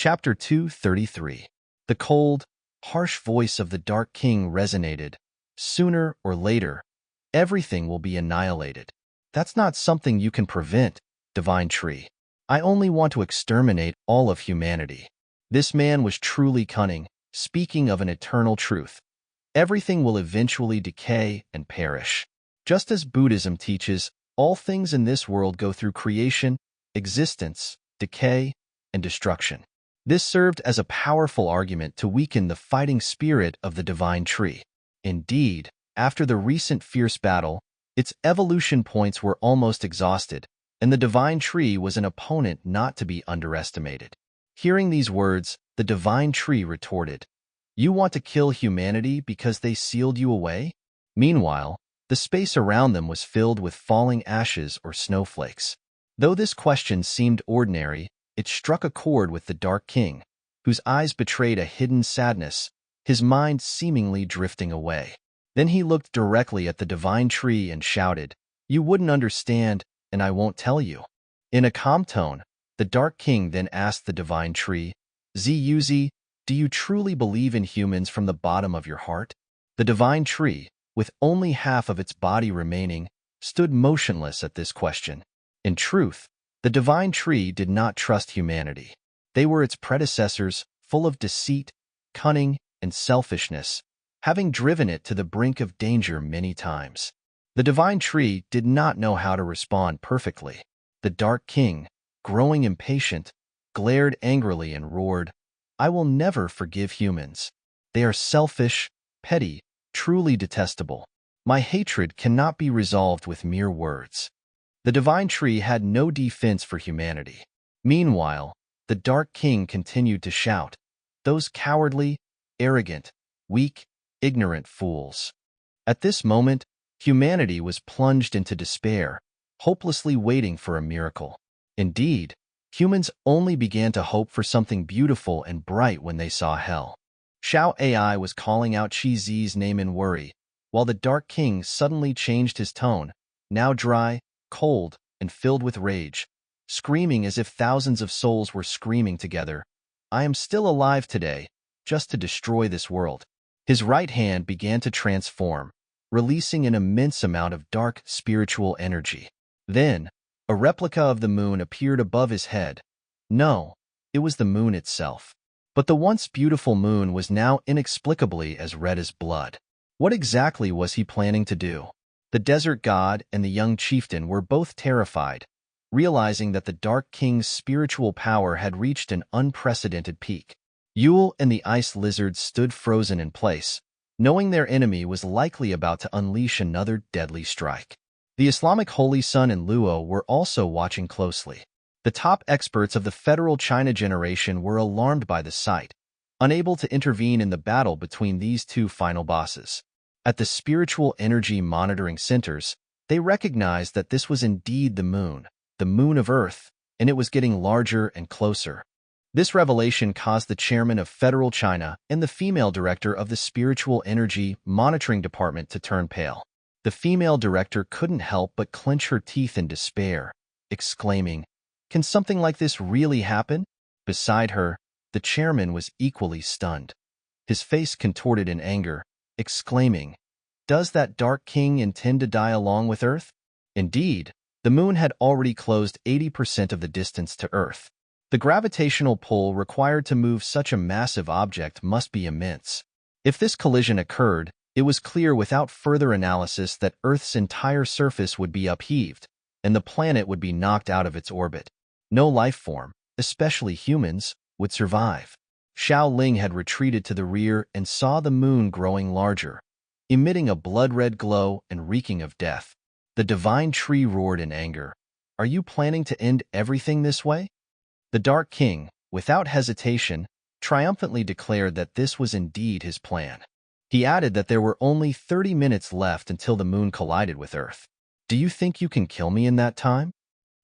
Chapter 233. The cold, harsh voice of the Dark King resonated. Sooner or later, everything will be annihilated. That's not something you can prevent, Divine Tree. I only want to exterminate all of humanity. This man was truly cunning, speaking of an eternal truth. Everything will eventually decay and perish. Just as Buddhism teaches, all things in this world go through creation, existence, decay, and destruction. This served as a powerful argument to weaken the fighting spirit of the Divine Tree. Indeed, after the recent fierce battle, its evolution points were almost exhausted, and the Divine Tree was an opponent not to be underestimated. Hearing these words, the Divine Tree retorted, "You want to kill humanity because they sealed you away?" Meanwhile, the space around them was filled with falling ashes or snowflakes. Though this question seemed ordinary, it struck a chord with the Dark King, whose eyes betrayed a hidden sadness, his mind seemingly drifting away. Then he looked directly at the Divine Tree and shouted, "You wouldn't understand, and I won't tell you." In a calm tone, the Dark King then asked the Divine Tree, "Zuz, do you truly believe in humans from the bottom of your heart?" The Divine Tree, with only half of its body remaining, stood motionless at this question. In truth, the Divine Tree did not trust humanity. They were its predecessors, full of deceit, cunning, and selfishness, having driven it to the brink of danger many times. The Divine Tree did not know how to respond perfectly. The Dark King, growing impatient, glared angrily and roared, "I will never forgive humans. They are selfish, petty, truly detestable. My hatred cannot be resolved with mere words." The Divine Tree had no defense for humanity. Meanwhile, the Dark King continued to shout, "Those cowardly, arrogant, weak, ignorant fools." At this moment, humanity was plunged into despair, hopelessly waiting for a miracle. Indeed, humans only began to hope for something beautiful and bright when they saw hell. Xiao AI was calling out Chi Zi's name in worry, while the Dark King suddenly changed his tone, now dry, cold, and filled with rage, screaming as if thousands of souls were screaming together, "I am still alive today, just to destroy this world." His right hand began to transform, releasing an immense amount of dark spiritual energy. Then, a replica of the moon appeared above his head. No, it was the moon itself. But the once beautiful moon was now inexplicably as red as blood. What exactly was he planning to do? The desert god and the young chieftain were both terrified, realizing that the Dark King's spiritual power had reached an unprecedented peak. Yule and the ice lizard stood frozen in place, knowing their enemy was likely about to unleash another deadly strike. The Islamic Holy Sun and Luo were also watching closely. The top experts of the Federal China generation were alarmed by the sight, unable to intervene in the battle between these two final bosses. At the spiritual energy monitoring centers, they recognized that this was indeed the moon of Earth, and it was getting larger and closer. This revelation caused the chairman of Federal China and the female director of the Spiritual Energy Monitoring Department to turn pale. The female director couldn't help but clench her teeth in despair, exclaiming, "Can something like this really happen?" Beside her, the chairman was equally stunned. His face contorted in anger, exclaiming, "Does that Dark King intend to die along with Earth?" Indeed, the moon had already closed 80% of the distance to Earth. The gravitational pull required to move such a massive object must be immense. If this collision occurred, it was clear without further analysis that Earth's entire surface would be upheaved, and the planet would be knocked out of its orbit. No life form, especially humans, would survive. Xiao Ling had retreated to the rear and saw the moon growing larger, emitting a blood-red glow and reeking of death. The Divine Tree roared in anger, "Are you planning to end everything this way?" The Dark King, without hesitation, triumphantly declared that this was indeed his plan. He added that there were only 30 minutes left until the moon collided with Earth. "Do you think you can kill me in that time?"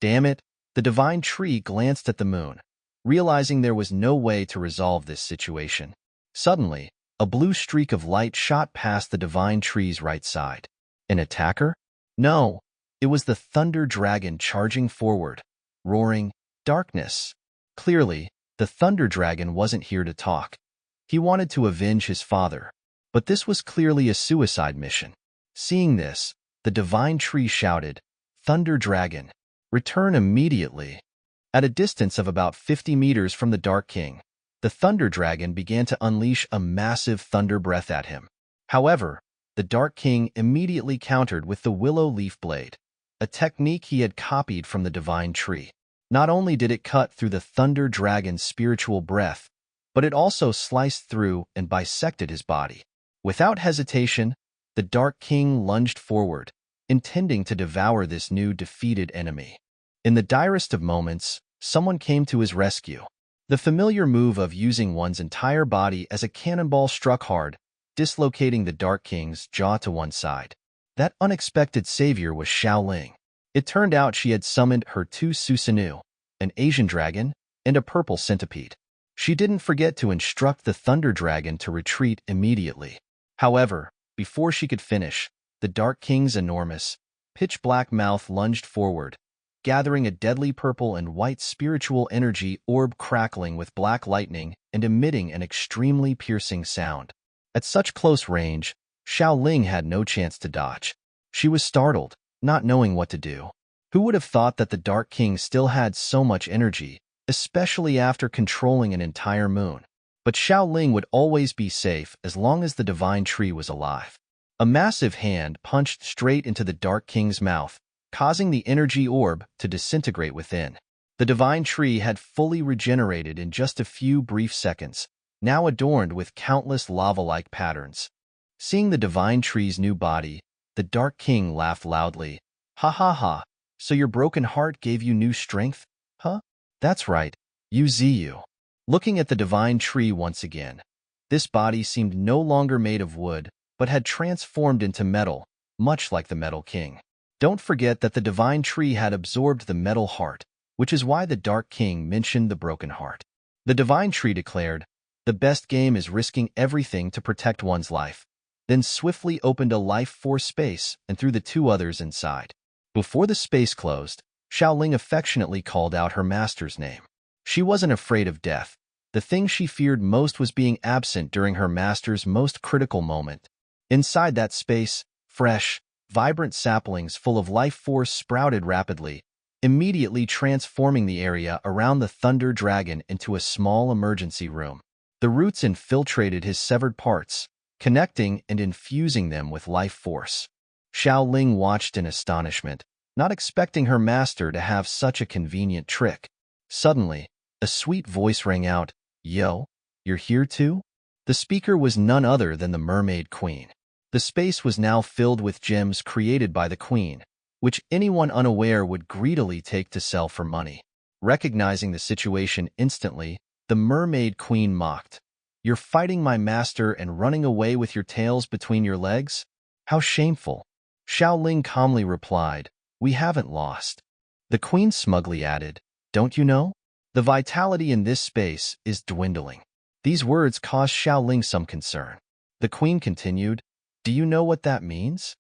Damn it, the Divine Tree glanced at the moon, realizing there was no way to resolve this situation. Suddenly, a blue streak of light shot past the Divine Tree's right side. An attacker? No, it was the Thunder Dragon charging forward, roaring, "Darkness!" Clearly, The Thunder Dragon wasn't here to talk. He wanted to avenge his father. But this was clearly a suicide mission. Seeing this, the Divine Tree shouted, "Thunder Dragon, return immediately." At a distance of about 50 meters from the Dark King, the Thunder Dragon began to unleash a massive thunder breath at him. However, the Dark King immediately countered with the Willow Leaf Blade, a technique he had copied from the Divine Tree. Not only did it cut through the Thunder Dragon's spiritual breath, but it also sliced through and bisected his body. Without hesitation, the Dark King lunged forward, intending to devour this new defeated enemy. In the direst of moments, someone came to his rescue. The familiar move of using one's entire body as a cannonball struck hard, dislocating the Dark King's jaw to one side. That unexpected savior was Xiaoling. It turned out she had summoned her two Susanu, an Asian dragon and a purple centipede. She didn't forget to instruct the Thunder Dragon to retreat immediately. However, before she could finish, the Dark King's enormous, pitch-black mouth lunged forward, gathering a deadly purple and white spiritual energy orb crackling with black lightning and emitting an extremely piercing sound. At such close range, Xiaoling had no chance to dodge. She was startled, not knowing what to do. Who would have thought that the Dark King still had so much energy, especially after controlling an entire moon? But Xiaoling would always be safe as long as the Divine Tree was alive. A massive hand punched straight into the Dark King's mouth, causing the energy orb to disintegrate within. The Divine Tree had fully regenerated in just a few brief seconds, now adorned with countless lava-like patterns. Seeing the Divine Tree's new body, the Dark King laughed loudly. "Ha ha ha, so your broken heart gave you new strength, huh? That's right, you Ziyu." Looking at the Divine Tree once again, this body seemed no longer made of wood, but had transformed into metal, much like the Metal King. Don't forget that the Divine Tree had absorbed the Metal Heart, which is why the Dark King mentioned the broken heart. The Divine Tree declared, "The best game is risking everything to protect one's life," then swiftly opened a life force space and threw the two others inside. Before the space closed, Xiaoling affectionately called out her master's name. She wasn't afraid of death. The thing she feared most was being absent during her master's most critical moment. Inside that space, fresh, vibrant saplings full of life force sprouted rapidly, immediately transforming the area around the Thunder Dragon into a small emergency room. The roots infiltrated his severed parts, connecting and infusing them with life force. Xiaoling watched in astonishment, not expecting her master to have such a convenient trick. Suddenly, a sweet voice rang out, "Yo, you're here too?" The speaker was none other than the Mermaid Queen. The space was now filled with gems created by the Queen, which anyone unaware would greedily take to sell for money. Recognizing the situation instantly, the Mermaid Queen mocked, "You're fighting my master and running away with your tails between your legs? How shameful." Xiaoling calmly replied, "We haven't lost." The Queen smugly added, "Don't you know? The vitality in this space is dwindling." These words caused Xiaoling some concern. The Queen continued, "Do you know what that means?"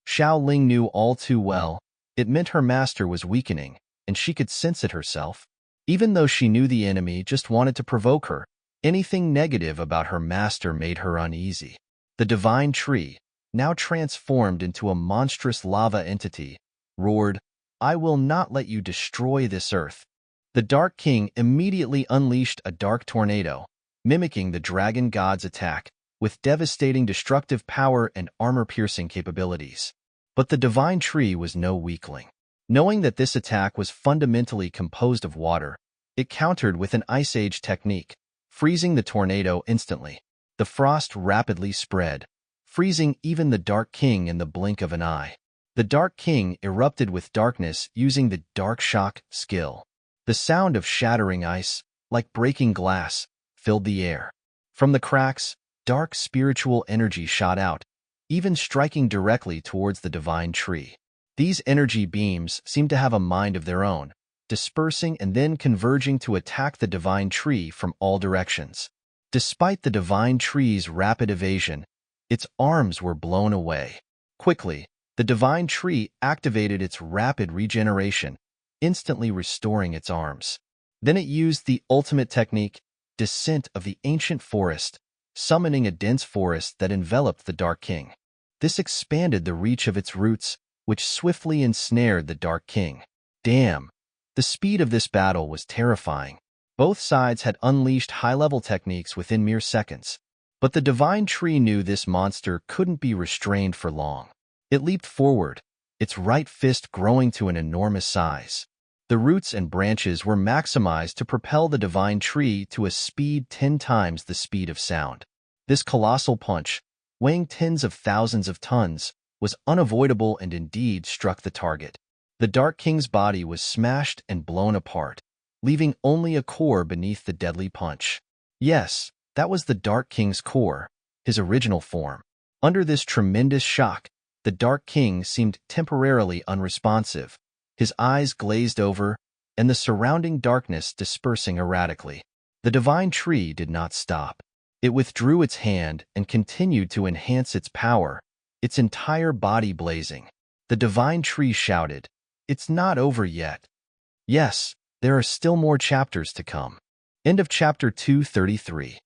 Xiaoling knew all too well. It meant her master was weakening, and she could sense it herself. Even though she knew the enemy just wanted to provoke her, anything negative about her master made her uneasy. The Divine Tree, now transformed into a monstrous lava entity, roared, "I will not let you destroy this earth." The Dark King immediately unleashed a dark tornado, mimicking the dragon god's attack, with devastating destructive power and armor-piercing capabilities. But the Divine Tree was no weakling. Knowing that this attack was fundamentally composed of water, it countered with an Ice Age technique, freezing the tornado instantly. The frost rapidly spread, freezing even the Dark King in the blink of an eye. The Dark King erupted with darkness using the Dark Shock skill. The sound of shattering ice, like breaking glass, filled the air. From the cracks, dark spiritual energy shot out, even striking directly towards the Divine Tree. These energy beams seemed to have a mind of their own, dispersing and then converging to attack the Divine Tree from all directions. Despite the Divine Tree's rapid evasion, its arms were blown away. Quickly, the Divine Tree activated its rapid regeneration, instantly restoring its arms. Then it used the ultimate technique, descent of the ancient forest, summoning a dense forest that enveloped the Dark King. This expanded the reach of its roots, which swiftly ensnared the Dark King. Damn! The speed of this battle was terrifying. Both sides had unleashed high-level techniques within mere seconds. But the divine tree knew this monster couldn't be restrained for long. It leaped forward, its right fist growing to an enormous size. The roots and branches were maximized to propel the divine tree to a speed 10 times the speed of sound. This colossal punch, weighing tens of thousands of tons, was unavoidable and indeed struck the target. The Dark King's body was smashed and blown apart, leaving only a core beneath the deadly punch. Yes, that was the Dark King's core, his original form. Under this tremendous shock, the Dark King seemed temporarily unresponsive, his eyes glazed over, and the surrounding darkness dispersing erratically. The divine tree did not stop. It withdrew its hand and continued to enhance its power, its entire body blazing. The divine tree shouted, "It's not over yet." Yes, there are still more chapters to come. End of chapter 233.